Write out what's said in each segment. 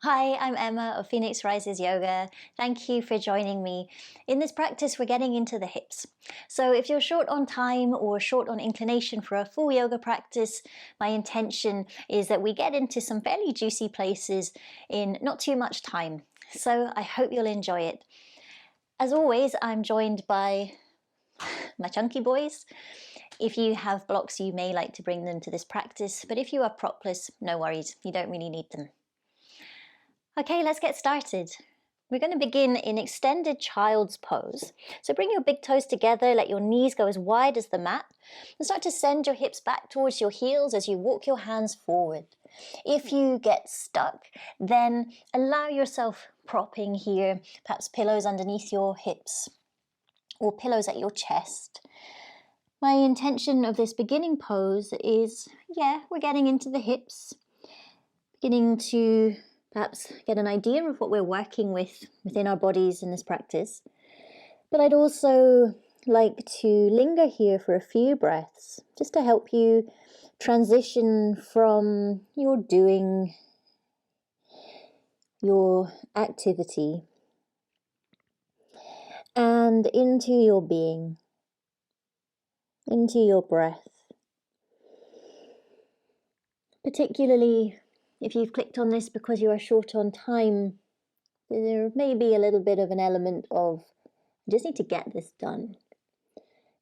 Hi, I'm Emma of Phoenix Rises Yoga. Thank you for joining me. In this practice, we're getting into the hips. So if you're short on time or short on inclination for a full yoga practice, my intention is that we get into some fairly juicy places in not too much time. So I hope you'll enjoy it. As always, I'm joined by my chunky boys. If you have blocks, you may like to bring them to this practice, but if you are propless, no worries, you don't really need them. Okay, let's get started. We're going to begin in extended child's pose. So bring your big toes together, let your knees go as wide as the mat, and start to send your hips back towards your heels as you walk your hands forward. If you get stuck, then allow yourself propping here, perhaps pillows underneath your hips or pillows at your chest. My intention of this beginning pose is, we're getting into the hips, beginning to perhaps get an idea of what we're working with within our bodies in this practice. But I'd also like to linger here for a few breaths, just to help you transition from your doing, your activity, and into your being, into your breath. Particularly if you've clicked on this because you are short on time, there may be a little bit of an element of, I just need to get this done.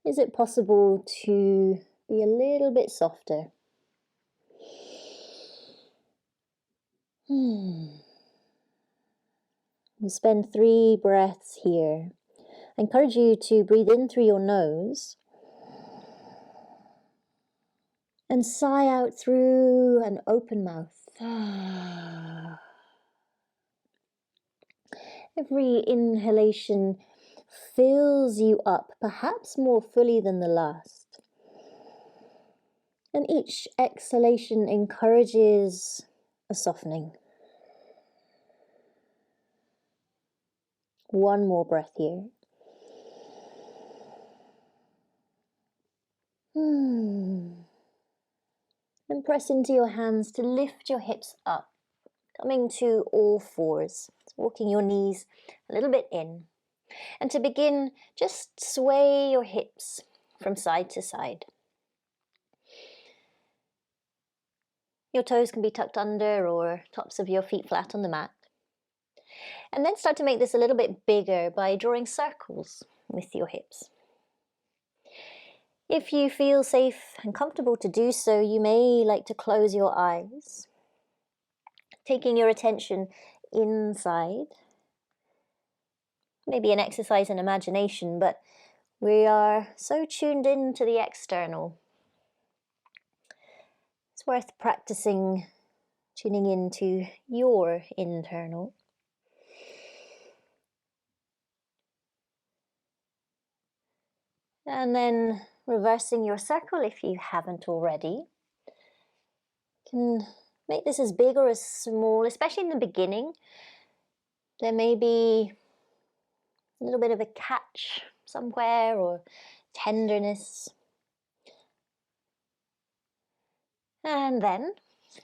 Is it possible to be a little bit softer? We'll spend 3 breaths here. I encourage you to breathe in through your nose and sigh out through an open mouth. Every inhalation fills you up, perhaps more fully than the last. And each exhalation encourages a softening. One more breath here. And press into your hands to lift your hips up, coming to all fours, walking your knees a little bit in. And to begin, just sway your hips from side to side. Your toes can be tucked under or tops of your feet flat on the mat. And then start to make this a little bit bigger by drawing circles with your hips. If you feel safe and comfortable to do so, you may like to close your eyes, taking your attention inside. Maybe an exercise in imagination, but we are so tuned in to the external. It's worth practicing tuning into your internal. And then reversing your circle if you haven't already. You can make this as big or as small, especially in the beginning. There may be a little bit of a catch somewhere or tenderness. And then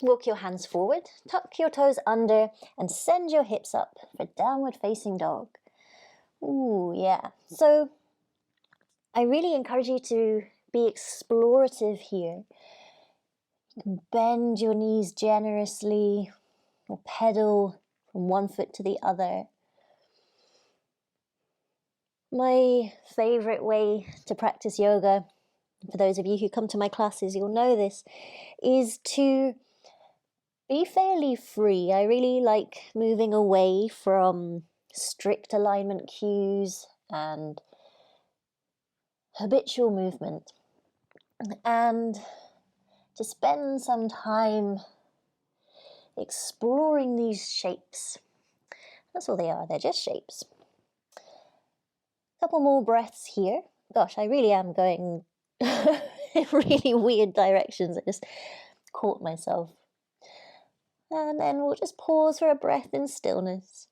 walk your hands forward, tuck your toes under, and send your hips up for downward facing dog. Ooh, yeah. So I really encourage you to be explorative here. You can bend your knees generously or pedal from one foot to the other. My favorite way to practice yoga, for those of you who come to my classes, you'll know this, is to be fairly free. I really like moving away from strict alignment cues and habitual movement, and to spend some time exploring these shapes. That's all they are, they're just shapes. A couple more breaths here. Gosh, I really am going in really weird directions. I just caught myself. And then we'll just pause for a breath in stillness.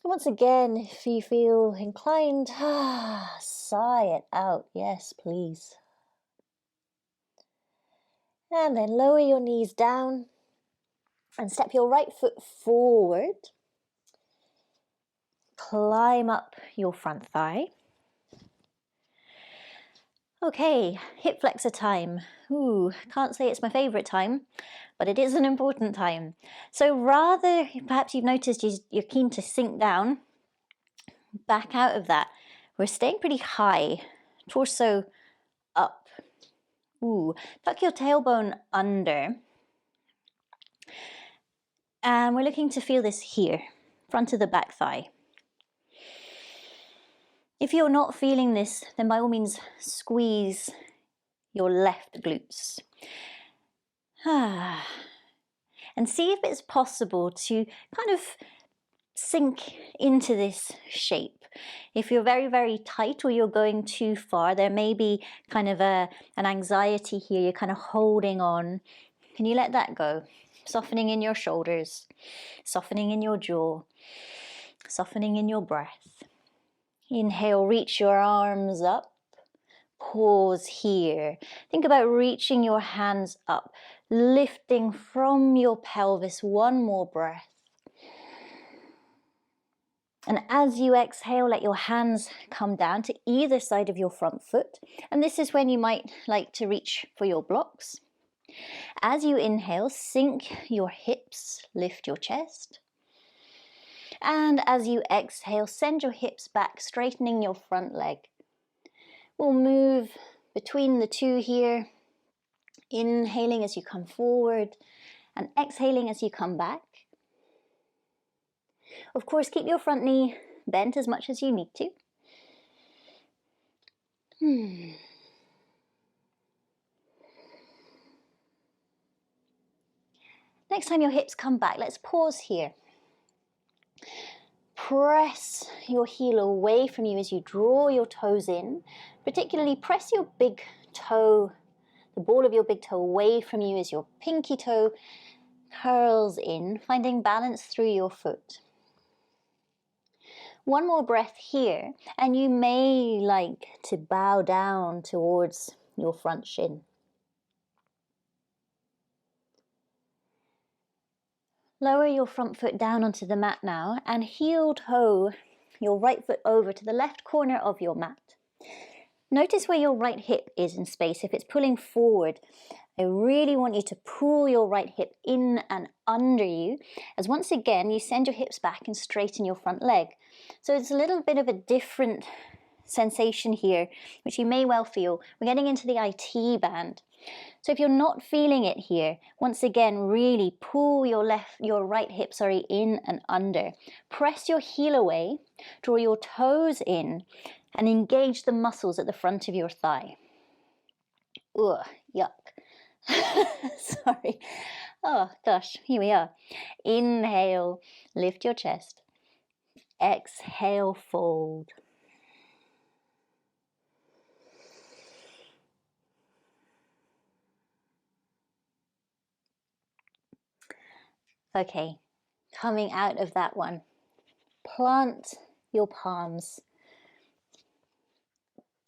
Once again, if you feel inclined, sigh it out. Yes, please. And then lower your knees down And step your right foot forward. Climb up your front thigh. Okay, hip flexor time. Ooh, can't say it's my favorite time, but it is an important time. So rather, perhaps you've noticed you're keen to sink down, back out of that. We're staying pretty high, torso up. Ooh, tuck your tailbone under. And we're looking to feel this here, front of the back thigh. If you're not feeling this, then by all means squeeze your left glutes. And see if it's possible to kind of sink into this shape. If you're very, very tight or you're going too far, there may be kind of an anxiety here, you're kind of holding on. Can you let that go? Softening in your shoulders, softening in your jaw, softening in your breath. Inhale, reach your arms up. Pause here. Think about reaching your hands up, lifting from your pelvis. One more breath. And as you exhale, let your hands come down to either side of your front foot. And this is when you might like to reach for your blocks. As you inhale, sink your hips, lift your chest. And as you exhale, send your hips back, straightening your front leg. We'll move between the two here, inhaling as you come forward and exhaling as you come back. Of course, keep your front knee bent as much as you need to. Next time your hips come back, let's pause here. Press your heel away from you as you draw your toes in. Particularly press your big toe, the ball of your big toe away from you as your pinky toe curls in, finding balance through your foot. One more breath here, and you may like to bow down towards your front shin. Lower your front foot down onto the mat now and heel toe your right foot over to the left corner of your mat. Notice where your right hip is in space. If it's pulling forward, I really want you to pull your right hip in and under you, as once again you send your hips back and straighten your front leg. So it's a little bit of a different sensation here, which you may well feel. We're getting into the IT band. So if you're not feeling it here, once again, really pull your right hip, in and under. Press your heel away, draw your toes in, and engage the muscles at the front of your thigh. Ugh, yuck. Sorry. Oh gosh, here we are. Inhale, lift your chest. Exhale, fold. Okay, coming out of that one, plant your palms.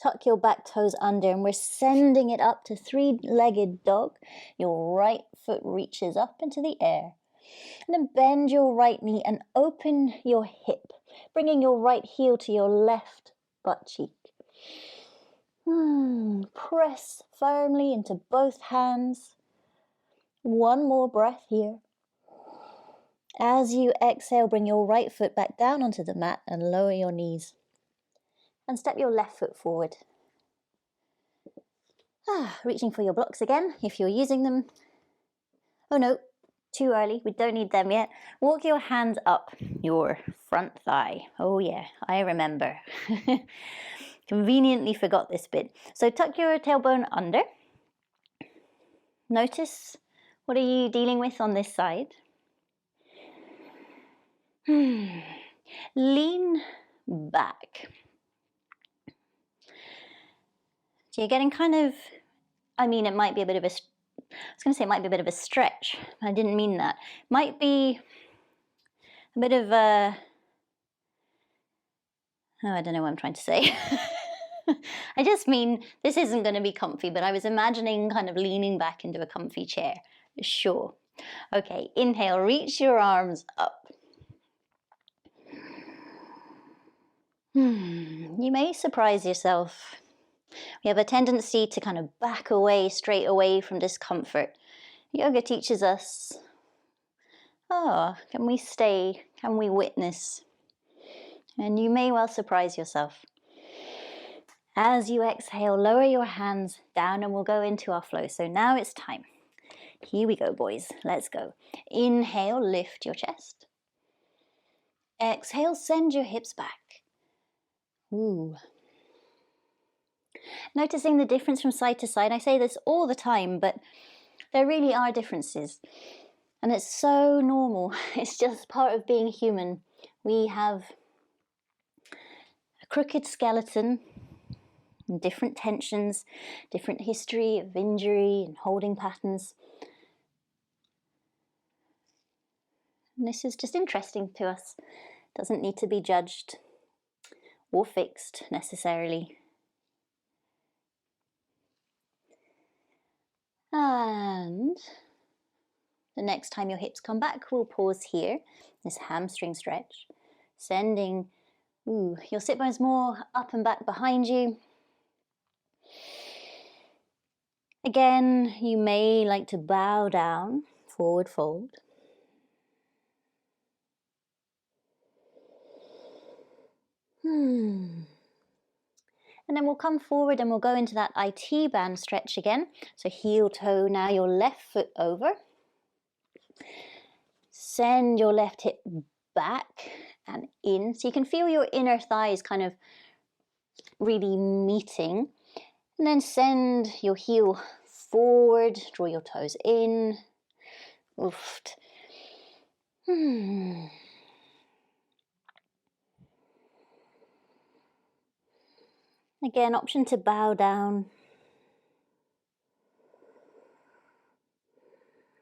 Tuck your back toes under, and we're sending it up to three-legged dog. Your right foot reaches up into the air. And then bend your right knee and open your hip, bringing your right heel to your left butt cheek. Press firmly into both hands. One more breath here. As you exhale, bring your right foot back down onto the mat and lower your knees. And step your left foot forward. Reaching for your blocks again, if you're using them. Oh no, too early, we don't need them yet. Walk your hands up your front thigh. Oh yeah, I remember. Conveniently forgot this bit. So tuck your tailbone under. Notice, what are you dealing with on this side? Lean back. So you're getting kind of, it might be a bit of a, it might be a bit of a stretch. I didn't mean that. Might be a bit of a, I don't know what I'm trying to say. I just mean this isn't going to be comfy, but I was imagining kind of leaning back into a comfy chair. Sure. Okay, inhale, reach your arms up. You may surprise yourself. We have a tendency to kind of back away, straight away from discomfort. Yoga teaches us, can we stay? Can we witness? And you may well surprise yourself. As you exhale, lower your hands down and we'll go into our flow. So now it's time. Here we go, boys. Let's go. Inhale, lift your chest. Exhale, send your hips back. Ooh. Noticing the difference from side to side. I say this all the time, but there really are differences. And it's so normal. It's just part of being human. We have a crooked skeleton, different tensions, different history of injury and holding patterns. And this is just interesting to us. Doesn't need to be judged or fixed necessarily. And the next time your hips come back, we'll pause here, this hamstring stretch, sending your sit bones more up and back behind you. Again, you may like to bow down, forward fold. And then we'll come forward and we'll go into that IT band stretch again. So heel toe, now your left foot over. Send your left hip back and in. So you can feel your inner thighs kind of really meeting. And then send your heel forward, draw your toes in. Oof. Again, option to bow down.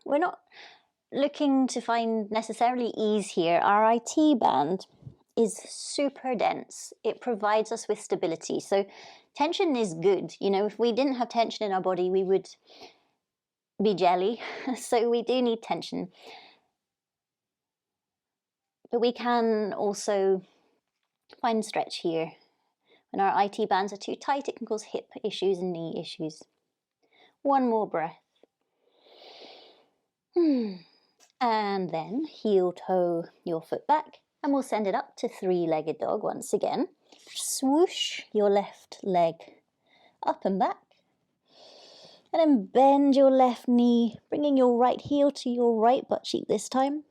We're not looking to find necessarily ease here. Our IT band is super dense. It provides us with stability. So tension is good. You know, if we didn't have tension in our body, we would be jelly. So we do need tension. But we can also find stretch here. When our IT bands are too tight, it can cause hip issues and knee issues. One more breath. And then heel toe your foot back and we'll send it up to three-legged dog once again. Swoosh your left leg up and back. And then bend your left knee, bringing your right heel to your right butt cheek this time.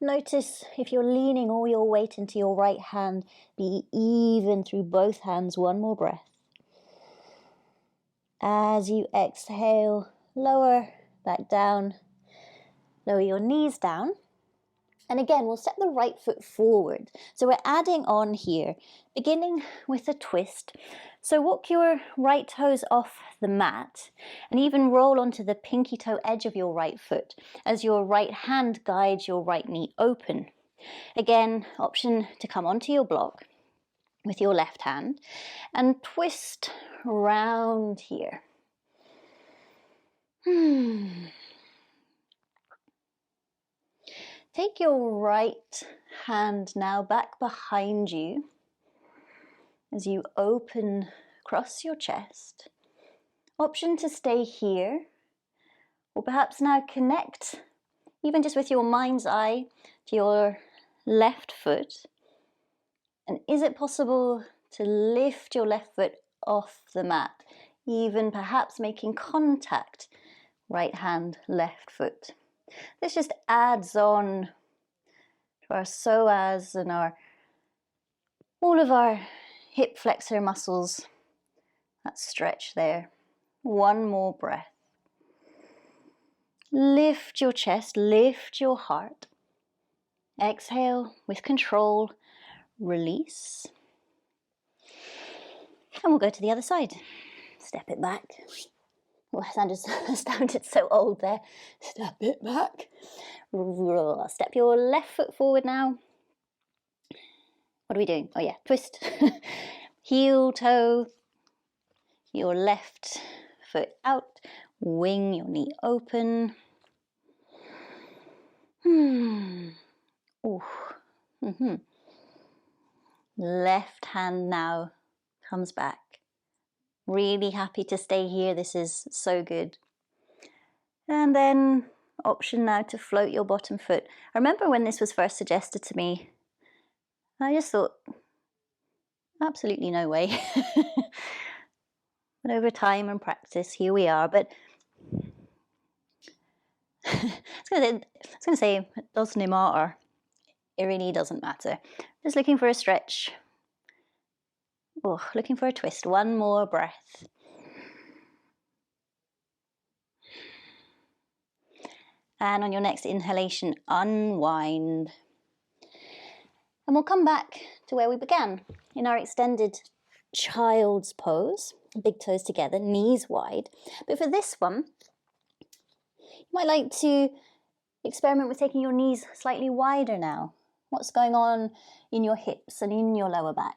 Notice if you're leaning all your weight into your right hand, be even through both hands. One more breath. As you exhale, lower back down, lower your knees down. And again, we'll step the right foot forward. So we're adding on here, beginning with a twist. So walk your right toes off the mat and even roll onto the pinky toe edge of your right foot as your right hand guides your right knee open. Again, option to come onto your block with your left hand and twist round here. Take your right hand now back behind you as you open across your chest. Option to stay here, or perhaps now connect, even just with your mind's eye, to your left foot. And is it possible to lift your left foot off the mat, even perhaps making contact, right hand, left foot? This just adds on to our psoas and all of our hip flexor muscles. That stretch there. One more breath. Lift your chest, lift your heart. Exhale with control, release. And we'll go to the other side. Step it back. Oh, I sounded so old there. Step it back. Step your left foot forward now. What are we doing? Oh yeah, twist. Heel toe, your left foot out. Wing your knee open. Ooh. Left hand now comes back. Really happy to stay here. This is so good. And then option now to float your bottom foot. I remember when this was first suggested to me, I just thought, absolutely no way. But over time and practice, here we are. But I was going to say, it doesn't matter. It really doesn't matter. Just looking for a stretch. Oh, looking for a twist. One more breath. And on your next inhalation, unwind. And we'll come back to where we began, in our extended child's pose. Big toes together, knees wide. But for this one, you might like to experiment with taking your knees slightly wider now. What's going on in your hips and in your lower back?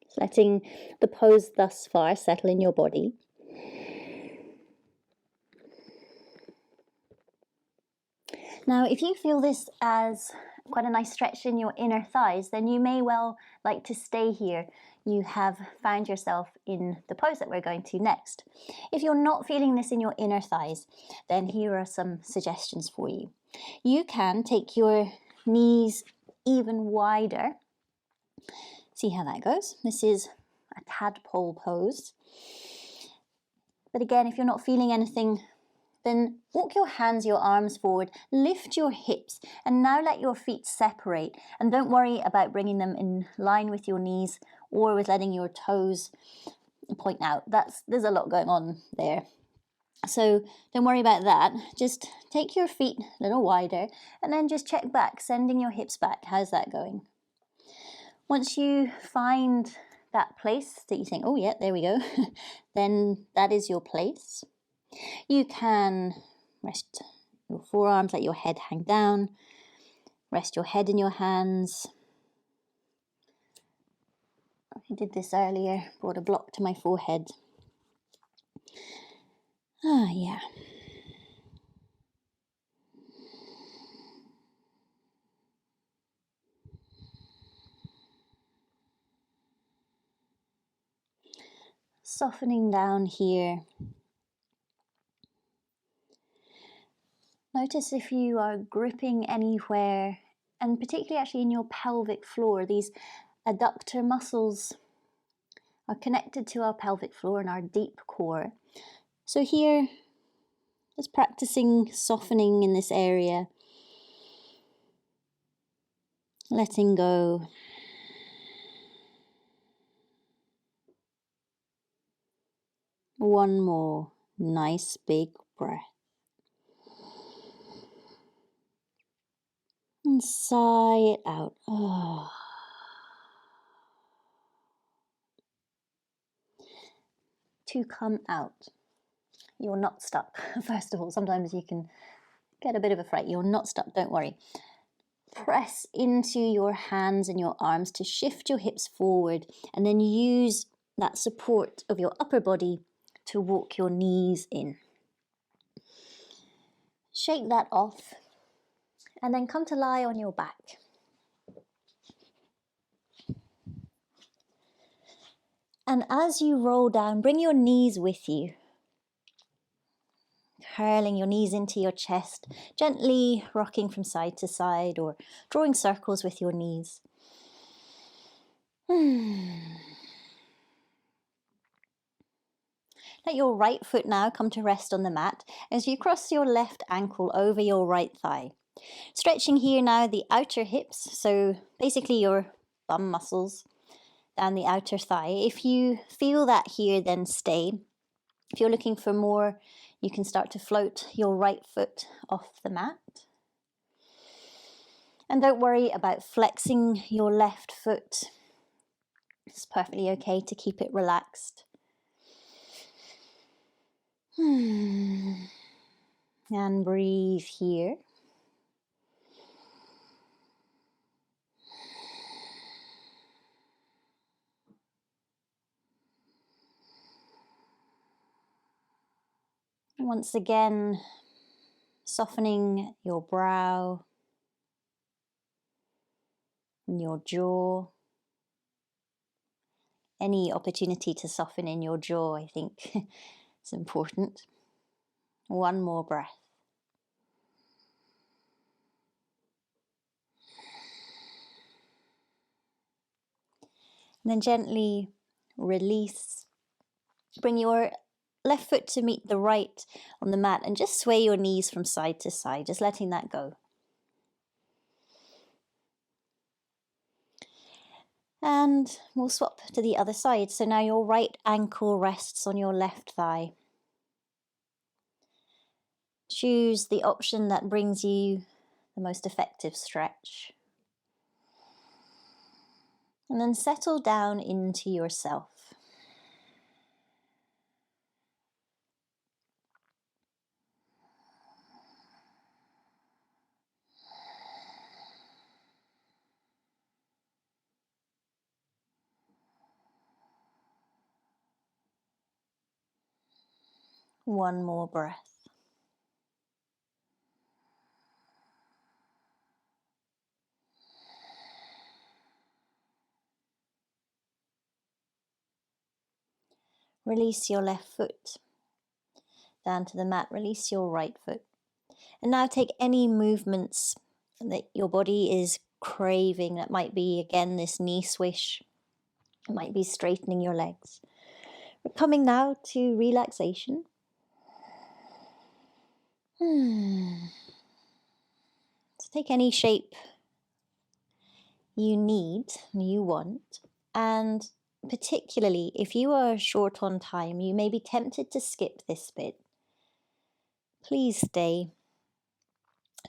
Just letting the pose thus far settle in your body. Now, if you feel this as quite a nice stretch in your inner thighs, then you may well like to stay here. You have found yourself in the pose that we're going to next. If you're not feeling this in your inner thighs, then here are some suggestions for you. You can take your knees even wider. See how that goes? This is a tadpole pose. But again, if you're not feeling anything, then walk your hands, your arms forward, lift your hips, and now let your feet separate. And don't worry about bringing them in line with your knees or with letting your toes point out. There's a lot going on there. So don't worry about that. Just take your feet a little wider and then just check back, sending your hips back. How's that going? Once you find that place that you think, oh yeah, there we go, then that is your place. You can rest your forearms, let your head hang down, rest your head in your hands. I did this earlier, brought a block to my forehead. Yeah. Softening down here. Notice if you are gripping anywhere, and particularly actually in your pelvic floor. These adductor muscles are connected to our pelvic floor and our deep core. So here, just practicing softening in this area, letting go. One more nice big breath. And sigh it out. Oh. To come out. You're not stuck. First of all, sometimes you can get a bit of a fright. You're not stuck, don't worry. Press into your hands and your arms to shift your hips forward, and then use that support of your upper body to walk your knees in. Shake that off, and then come to lie on your back. And as you roll down, bring your knees with you. Curling your knees into your chest, gently rocking from side to side or drawing circles with your knees. Let your right foot now come to rest on the mat as you cross your left ankle over your right thigh. Stretching here now the outer hips, so basically your bum muscles down the outer thigh. If you feel that here, then stay. If you're looking for more, you can start to float your right foot off the mat. And don't worry about flexing your left foot. It's perfectly okay to keep it relaxed. And breathe here. Once again, softening your brow and your jaw. Any opportunity to soften in your jaw, I think, is important. One more breath. And then gently release. Bring your left foot to meet the right on the mat and just sway your knees from side to side, just letting that go. And we'll swap to the other side. So now your right ankle rests on your left thigh. Choose the option that brings you the most effective stretch. And then settle down into yourself. One more breath. Release your left foot down to the mat. Release your right foot. And now take any movements that your body is craving. That might be, again, this knee swish. It might be straightening your legs. We're coming now to relaxation. So take any shape you need, you want, and particularly if you are short on time, you may be tempted to skip this bit. Please stay.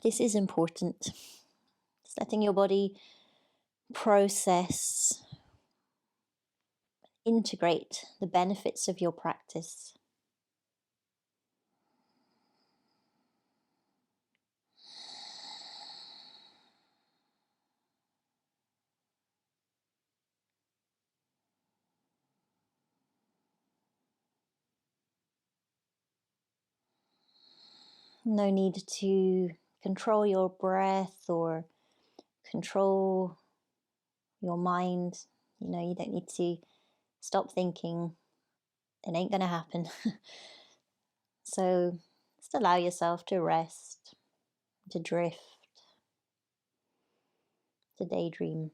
This is important. Just letting your body process, integrate the benefits of your practice. No need to control your breath or control your mind. You know, you don't need to stop thinking. It ain't gonna happen. So just allow yourself to rest, to drift, to daydream.